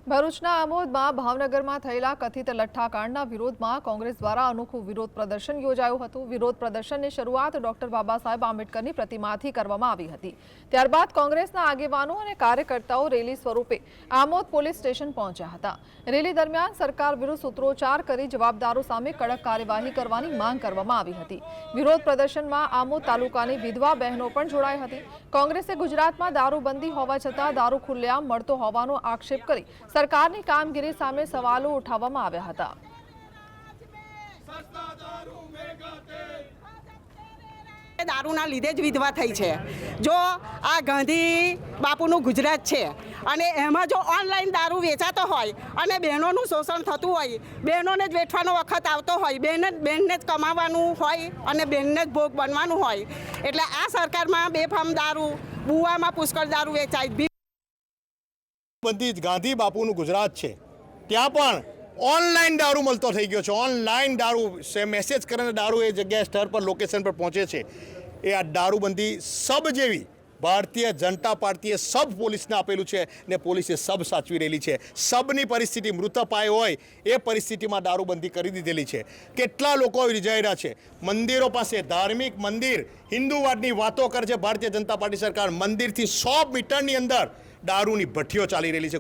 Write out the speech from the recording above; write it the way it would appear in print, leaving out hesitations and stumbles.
ભરૂચના આમોદમાં ભાવનગરમાં થયેલા કથિત લઠ્ઠાકાંડના વિરોધમાં કોંગ્રેસ દ્વારા અનોખું વિરોધ પ્રદર્શન યોજાયું હતું। વિરોધ પ્રદર્શનની શરૂઆત ડોક્ટર બાબાસાહેબ આંબેડકરની પ્રતિમાથી કરવામાં આવી હતી। ત્યારબાદ કોંગ્રેસના આગેવાનો અને કાર્યકર્તાઓ રેલી સ્વરૂપે આમોદ પોલીસ સ્ટેશન પહોંચ્યા હતા। રેલી દરમિયાન સરકાર વિરુદ્ધ સૂત્રોચ્ચાર કરી જવાબદારો સામે કડક કાર્યવાહી કરવાની માંગ કરવામાં આવી હતી। વિરોધ પ્રદર્શનમાં આમોદ તાલુકાની વિધવા બહેનો પણ જોડાઈ હતી। કોંગ્રેસે ગુજરાતમાં દારૂબંધી હોવા છતાં દારૂ ખુલ્લેઆમ મળતો હોવાનો આક્ષેપ કરી सरकारनी कामगीरी सामे सवालों उठाववामां आव्या हता। दारूना लीधे ज विधवा थई छे। जो आ गांधी बापूनुं गुजरात छे अने एमां जो ऑनलाइन दारू वेचातो होय अने बहनोनुं शोषण थतुं होय, बहनोने ज वेठવાનો वखत आवतो होय, बहनने ज कमावानुं होय अने बहनने ज भोग बनवानुं होय, एटले आ सरकारमां बेफाम दारू, बुवामां पुष्कळ दारू वेचाय। बंदी गांधी बापूनु गुजरात है, त्या पण ऑनलाइन दारू मळतो थई गयो छे। ऑनलाइन दारू से मैसेज करीने दारू ए जगह स्तर पर लोकेशन पर पहुंचे छे। ए आ दारूबंदी सब जेवी भारतीय जनता पार्टीए सब पुलिस ने आपेलू है ने पुलिस सब साचवी रहेली है। सबनी परिस्थिति मृतपाय होय ए परिस्थिति में दारूबंदी करी दीधेली है। केटला लोको रिजाई रह्या छे मंदिरों पासे, धार्मिक मंदिर हिंदुवादनी वातो करे छे भारतीय जनता पार्टी सरकार। मंदिर थी 100 मीटर नी अंदर दारूनी भट्टीओ चाली रहेली है।